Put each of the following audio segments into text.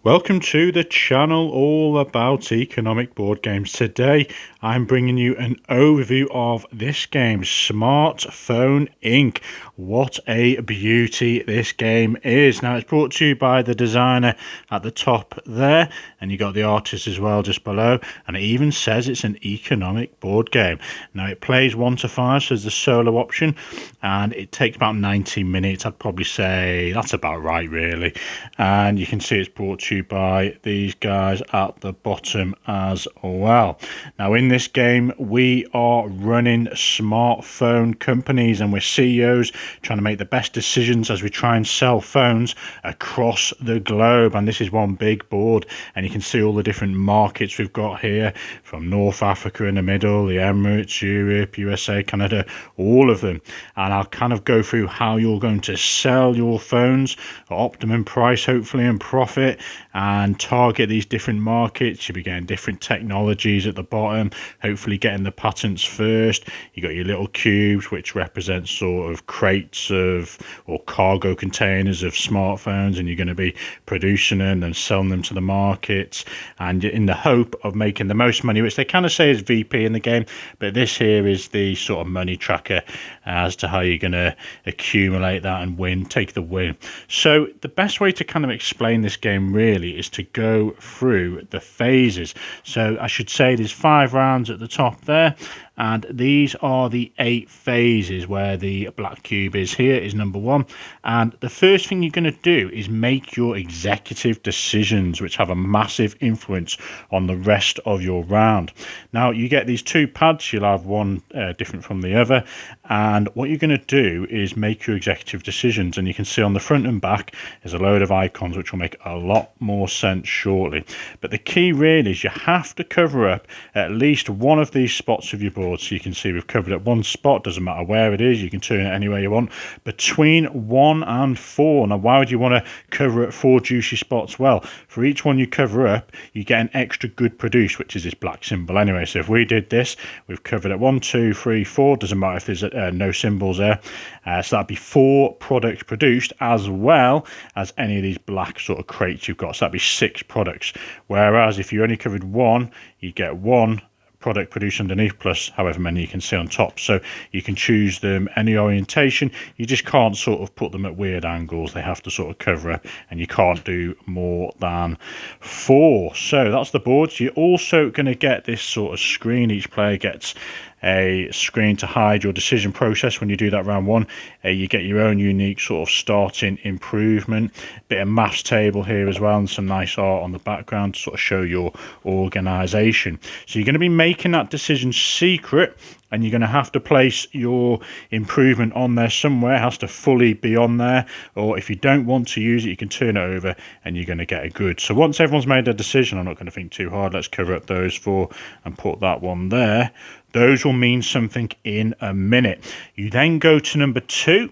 Welcome to the channel all about economic board games. Today I'm bringing you an overview of this game, Smartphone Inc. What a beauty this game is. Now it's brought to you by the designer at the top there, and you got the artist as well just below, and it even says it's an economic board game. Now it plays 1 to 5, so there's the solo option, and it takes about 90 minutes. I'd probably say that's about right really, and you can see it's brought to you by these guys at the bottom as well. Now in this game we are running smartphone companies, and we're CEOs trying to make the best decisions as we try and sell phones across the globe. And this is one big board, and you can see all the different markets we've got here, from North Africa in the middle, the Emirates, Europe, USA, Canada, all of them. And I'll kind of go through how you're going to sell your phones at optimum price, hopefully, and profit, and target these different markets. You'll be getting different technologies at the bottom, hopefully getting the patents first. You got your little cubes, which represent sort of crates of or cargo containers of smartphones, and you're going to be producing them and selling them to the markets, and in the hope of making the most money, which they kind of say is VP in the game, but this here is the sort of money tracker as to how you're going to accumulate that and win, take the win. So the best way to kind of explain this game really is to go through the phases. So I should say there's 5 rounds at the top there, and these are the 8 phases where the black cube is. Here is number 1, and the first thing you're going to do is make your executive decisions, which have a massive influence on the rest of your round. Now you get these 2 pads, you'll have one different from the other, and what you're going to do is make your executive decisions, and you can see on the front and back there's a load of icons which will make a lot more sense shortly. But the key really is you have to cover up at least one of these spots of your board. So you can see we've covered up one spot, doesn't matter where it is, you can turn it any way you want, between 1 and 4. Now why would you want to cover up 4 juicy spots? Well, for each one you cover up you get an extra good produce, which is this black symbol anyway. So if we did this, we've covered up 1, 2, 3, 4, doesn't matter if there's no symbols there, so that'd be 4 products produced, as well as any of these black sort of crates you've got, so that'd be 6 products. Whereas if you only covered 1, you get 1 product produced underneath plus however many you can see on top. So you can choose them any orientation, you just can't sort of put them at weird angles, they have to sort of cover up, and you can't do more than 4. So that's the board. So you're also going to get this sort of screen. Each player gets a screen to hide your decision process when you do that round 1. You get your own unique sort of starting improvement, bit of maths table here as well, and some nice art on the background to sort of show your organization. So you're going to be making that decision secret, and you're going to have to place your improvement on there somewhere. It has to fully be on there, or if you don't want to use it, you can turn it over and you're going to get a good. So once everyone's made their decision, I'm not going to think too hard, let's cover up those 4 and put that one there. Those will mean something in a minute. You then go to number 2.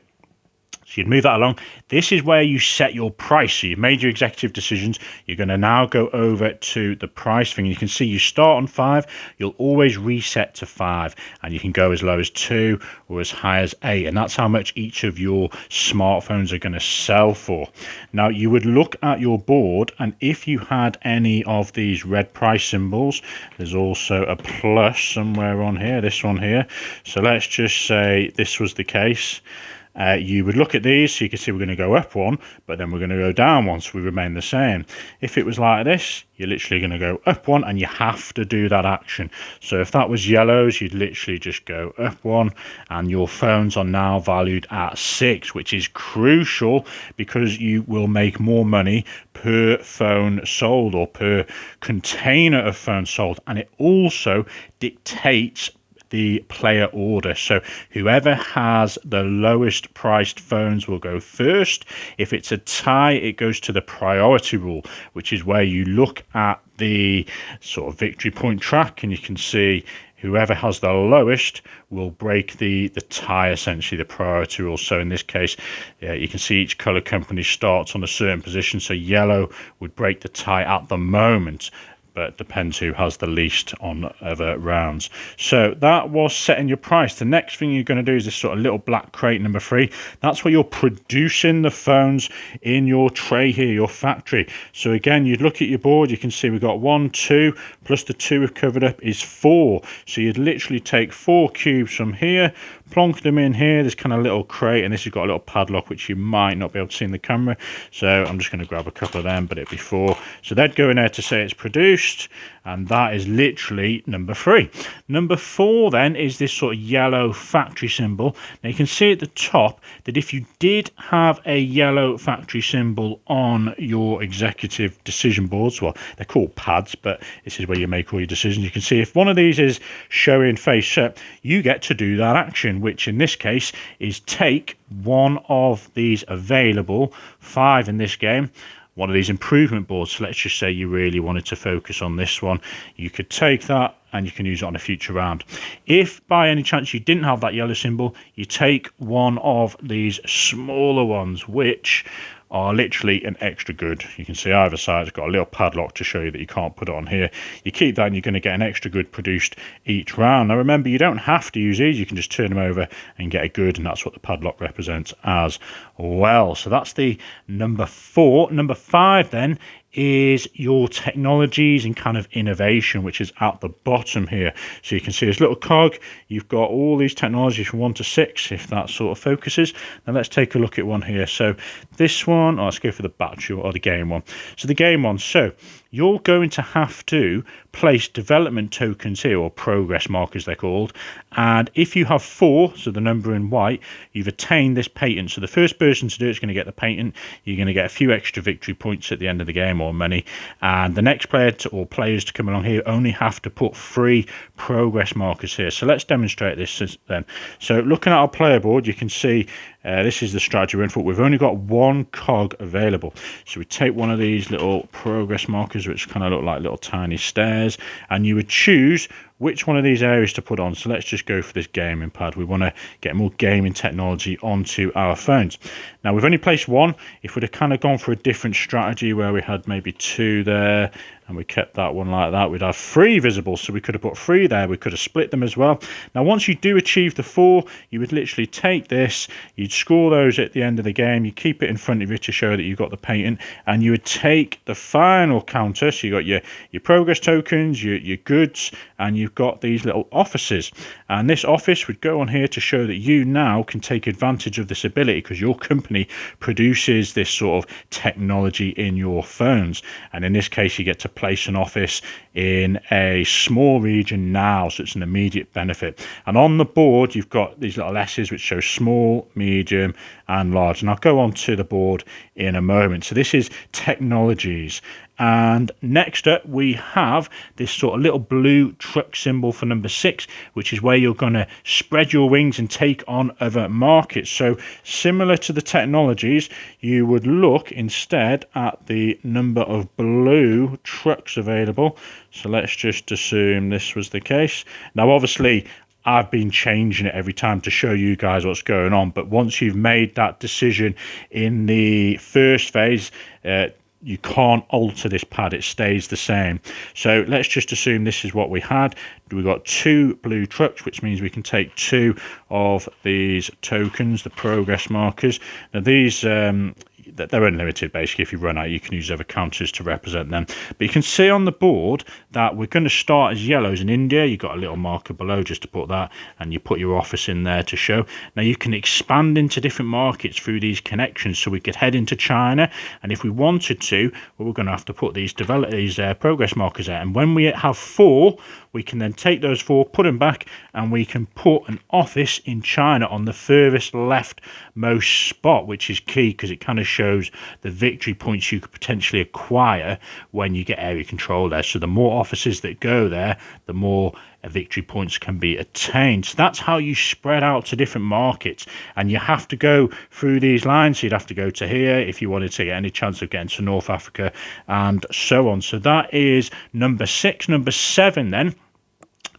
So you'd move that along. This is where you set your price. So you've made your executive decisions. You're going to now go over to the price thing. You can see you start on 5. You'll always reset to 5. And you can go as low as 2 or as high as 8. And that's how much each of your smartphones are going to sell for. Now, you would look at your board, and if you had any of these red price symbols, there's also a plus somewhere on here, this one here. So let's just say this was the case. You would look at these, so you can see we're going to go up 1, but then we're going to go down 1, so we remain the same. If it was like this, you're literally going to go up 1, and you have to do that action. So if that was yellows, you'd literally just go up 1, and your phones are now valued at 6, which is crucial because you will make more money per phone sold or per container of phones sold, and it also dictates the player order. So whoever has the lowest priced phones will go first. If it's a tie, it goes to the priority rule, which is where you look at the sort of victory point track, and you can see whoever has the lowest will break the tie, essentially the priority rule. So in this case, you can see each color company starts on a certain position, so yellow would break the tie at the moment. but depends who has the least on other rounds. So that was setting your price. The next thing you're going to do is this sort of little black crate number 3. That's where you're producing the phones in your tray here, your factory. So again, you'd look at your board, you can see we've got 1, 2, plus the 2 we've covered up is 4. So you'd literally take 4 cubes from here, plonk them in here, this kind of little crate, and this has got a little padlock which you might not be able to see in the camera. So I'm just going to grab a couple of them, but it'd be 4. So they'd go in there to say it's produced, and that is literally number 3. Number 4 then is this sort of yellow factory symbol. Now you can see at the top that if you did have a yellow factory symbol on your executive decision boards, well, they're called pads, but this is where you make all your decisions. You can see if one of these is showing face up, you get to do that action, which in this case is take one of these available 5 in this game, one of these improvement boards. So let's just say you really wanted to focus on this one, you could take that and you can use it on a future round. If by any chance you didn't have that yellow symbol, you take one of these smaller ones, which are literally an extra good. You can see either side's got a little padlock to show you that you can't put it on here. You keep that and you're going to get an extra good produced each round. Now remember, you don't have to use these, you can just turn them over and get a good, and that's what the padlock represents as well. So that's the number 4. Number 5 then is your technologies and kind of innovation, which is at the bottom here. So you can see this little cog, you've got all these technologies from 1 to 6, if that sort of focuses. Now let's take a look at one here. So this one, let's go for the battery or the game one. So the game one, so you're going to have to place development tokens here, or progress markers they're called, and if you have 4, so the number in white, you've attained this patent. So the first person to do it is going to get the patent. You're going to get a few extra victory points at the end of the game, or money, and the next player or players to come along here only have to put 3 progress markers here. So let's demonstrate this then. So looking at our player board, you can see this is the strategy we're in for. We've only got 1 cog available. So we take one of these little progress markers, which kind of look like little tiny stairs, and you would choose which one of these areas to put on. So let's just go for this gaming pad. We want to get more gaming technology onto our phones. Now we've only placed 1. If we'd have kind of gone for a different strategy where we had maybe 2 there and we kept that one like that, we'd have 3 visible. So we could have put 3 there. We could have split them as well. Now once you do achieve the 4, you would literally take this, you'd score those at the end of the game, you keep it in front of you to show that you've got the patent, and you would take the final counter. So you got your progress tokens, your goods, and you've got these little offices, and this office would go on here to show that you now can take advantage of this ability because your company produces this sort of technology in your phones. And in this case, you get to place an office in a small region now, so it's an immediate benefit. And on the board you've got these little S's which show small, medium and large, and I'll go on to the board in a moment. So this is technologies. And next up we have this sort of little blue truck symbol for number 6, which is where you're going to spread your wings and take on other markets. So similar to the technologies, you would look instead at the number of blue trucks available. So let's just assume this was the case. Now obviously I've been changing it every time to show you guys what's going on, but once you've made that decision in the first phase, you can't alter this pad, it stays the same. So let's just assume this is what we had. We got 2 blue trucks, which means we can take 2 of these tokens, the progress markers. Now these they're unlimited basically. If you run out, you can use other counters to represent them. But you can see on the board that we're going to start as yellows in India. You've got a little marker below just to put that, and you put your office in there to show. Now you can expand into different markets through these connections. So we could head into China, and if we wanted to, well, we're going to have to put these progress markers out. And when we have 4, we can then take those 4, put them back, and we can put an office in China on the furthest leftmost spot, which is key because it kind of shows the victory points you could potentially acquire when you get area control there. So the more offices that go there, the more victory points can be attained. So that's how you spread out to different markets, and you have to go through these lines. So you'd have to go to here if you wanted to get any chance of getting to North Africa and so on. So that is number 6. Number 7 then,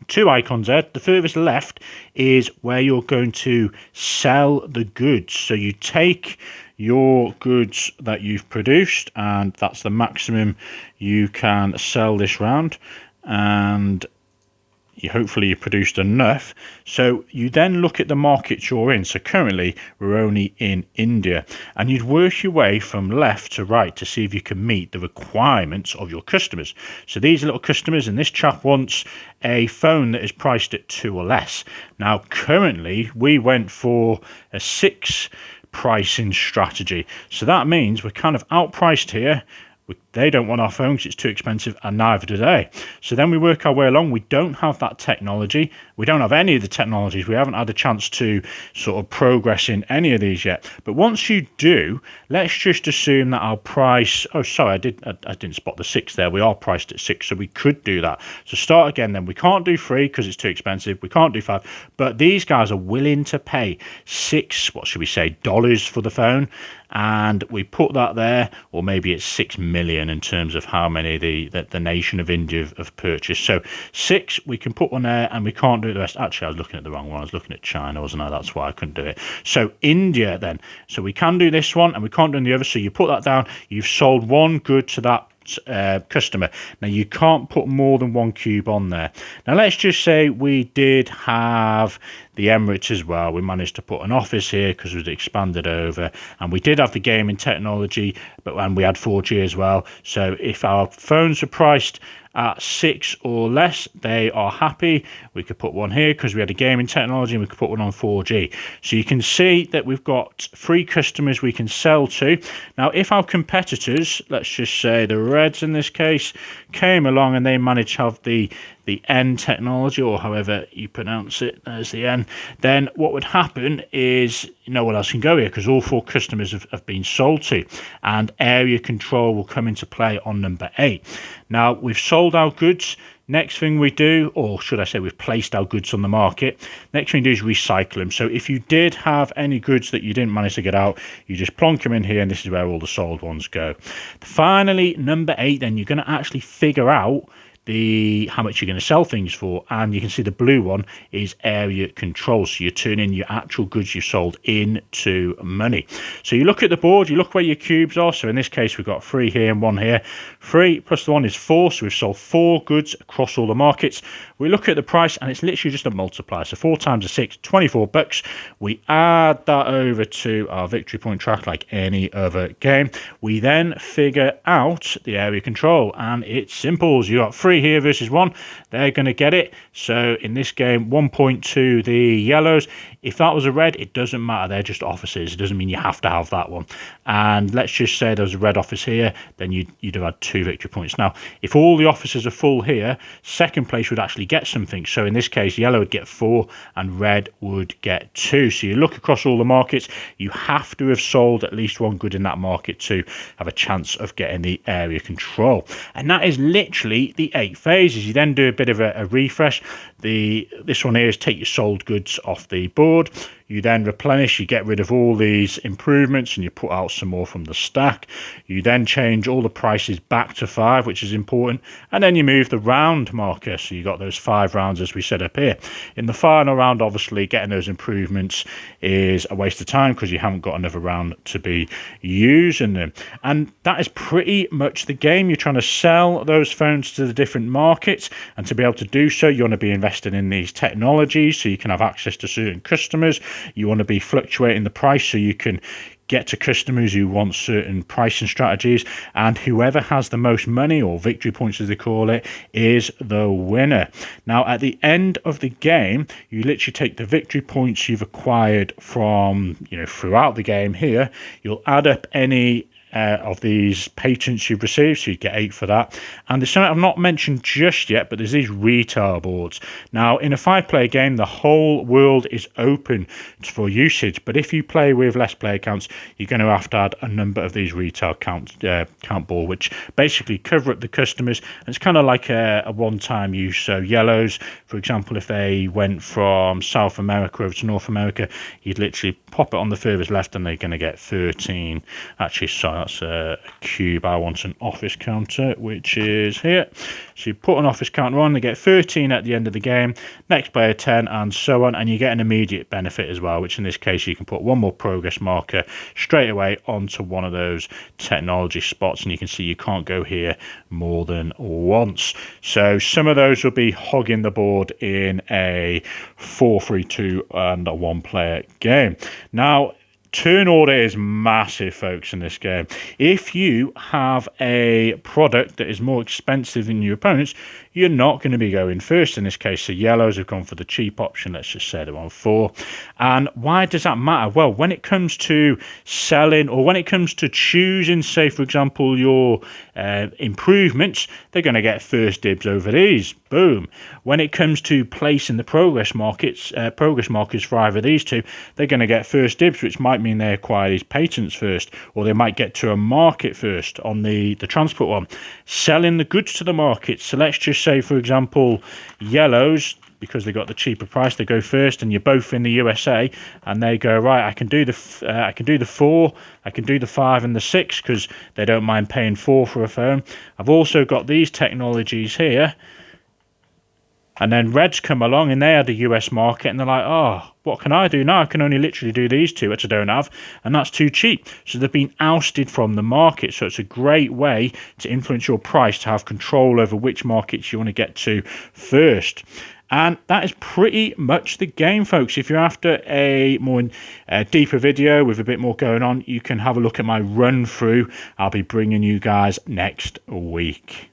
2 icons there. The furthest left is where you're going to sell the goods. So you take your goods that you've produced, and that's the maximum you can sell this round, and hopefully you produced enough. So you then look at the markets you're in. So currently we're only in India, and you'd work your way from left to right to see if you can meet the requirements of your customers. So these little customers, and this chap wants a phone that is priced at 2 or less. Now currently we went for a 6 pricing strategy, so that means we're kind of outpriced here. They don't want our phone because it's too expensive, and neither do they. So then we work our way along. We don't have that technology. We don't have any of the technologies. We haven't had a chance to sort of progress in any of these yet. But once you do, let's just assume that our price... Oh, sorry, I didn't spot the 6 there. We are priced at 6, so we could do that. So start again then. We can't do 3 because it's too expensive. We can't do 5. But these guys are willing to pay 6, what should we say, dollars for the phone. And we put that there, or maybe it's 6 million in terms of how many the nation of India have purchased. So 6, we can put one there, and we can't do the rest. Actually, I was looking at the wrong one. I was looking at China, wasn't I? That's why I couldn't do it. So India then. So we can do this one, and we can't do the other. So you put that down. You've sold one good to that customer. Now you can't put more than 1 cube on there. Now let's just say we did have the Emirates as well. We managed to put an office here because it was expanded over, and we did have the gaming technology, and we had 4G as well. So if our phones are priced at 6 or less, they are happy. We could put one here because we had a gaming technology, and we could put one on 4G. So you can see that we've got 3 customers we can sell to. Now if our competitors, let's just say the Reds in this case, came along and they managed to have the N technology, or however you pronounce it as the N, then what would happen is no one else can go here because all 4 customers have been sold to, and area control will come into play on number 8. Now we've sold our goods. Next thing we do, or should I say we've placed our goods on the market, next thing we do is recycle them. So if you did have any goods that you didn't manage to get out, you just plonk them in here, and this is where all the sold ones go. Finally, number 8, then you're going to actually figure out how much you're going to sell things for, and you can see the blue one is area control. So you're turning your actual goods you sold into money. So you look at the board, you look where your cubes are. So in this case we've got 3 here and 1 here. 3 plus the 1 is 4, so we've sold 4 goods across all the markets. We look at the price, and it's literally just a multiplier. So 4 times a 6, 24 bucks. We add that over to our victory point track like any other game. We then figure out the area control, and it's simple. You got 3 here versus 1, they're going to get it. So in this game, 1.2 the yellows. If that was a red, it doesn't matter, they're just offices. It doesn't mean you have to have that one. And let's just say there's a red office here, then you'd have had 2 victory points. Now if all the offices are full here, second place would actually get something. So in this case, yellow would get 4 and red would get 2. So you look across all the markets, you have to have sold at least 1 good in that market to have a chance of getting the area control. And that is literally the 8 phases. You then do a bit of a refresh. This one here is take your sold goods off the board. You then replenish, you get rid of all these improvements, and you put out some more from the stack. You then change all the prices back to 5, which is important, and then you move the round marker. So you got those 5 rounds as we set up here. In the final round, obviously getting those improvements is a waste of time because you haven't got another round to be using them. And that is pretty much the game. You're trying to sell those phones to the different markets, and to be able to do so, you want to be investing in these technologies so you can have access to certain customers. You want to be fluctuating the price so you can get to customers who want certain pricing strategies, and whoever has the most money, or victory points as they call it, is the winner. Now at the end of the game, you literally take the victory points you've acquired from throughout the game here. You'll add up any of these patents you've received, so you get 8 for that. And there's something I've not mentioned just yet, but there's these retail boards. Now in a 5-player game, the whole world is open for usage, but if you play with less player counts, you're going to have to add a number of these retail count board, which basically cover up the customers, and it's kind of like a one-time use. So yellows, for example, if they went from South America over to North America, you'd literally pop it on the furthest left, and they're going to get 13. Actually, sorry, that's a cube. I want an office counter, which is here. So you put an office counter on, they get 13 at the end of the game, next player 10, and so on, and you get an immediate benefit as well, which in this case you can put one more progress marker straight away onto one of those technology spots, and you can see you can't go here more than once. So some of those will be hogging the board in a 4-3-2 and a one-player game. Now, turn order is massive, folks, in this game. If you have a product that is more expensive than your opponents, you're not going to be going first. In this case, the yellows have gone for the cheap option. Let's just say they're on 4. And why does that matter? Well, when it comes to selling, or when it comes to choosing, say, for example, your improvements, they're going to get first dibs over these. Boom. When it comes to placing the progress markers for either of these two, they're going to get first dibs, which might mean they acquire these patents first, or they might get to a market first on the transport one. Selling the goods to the market. So let's just say, for example, yellows, because they got the cheaper price, they go first, and you're both in the USA, and they go, right, I can do the 4, I can do the 5 and the 6, because they don't mind paying 4 for a phone. I've also got these technologies here. And then Reds come along and they had the US market, and they're like, oh, what can I do now? I can only literally do these two, which I don't have, and that's too cheap. So they've been ousted from the market. So it's a great way to influence your price, to have control over which markets you want to get to first. And that is pretty much the game, folks. If you're after a more deeper video with a bit more going on, you can have a look at my run through. I'll be bringing you guys next week.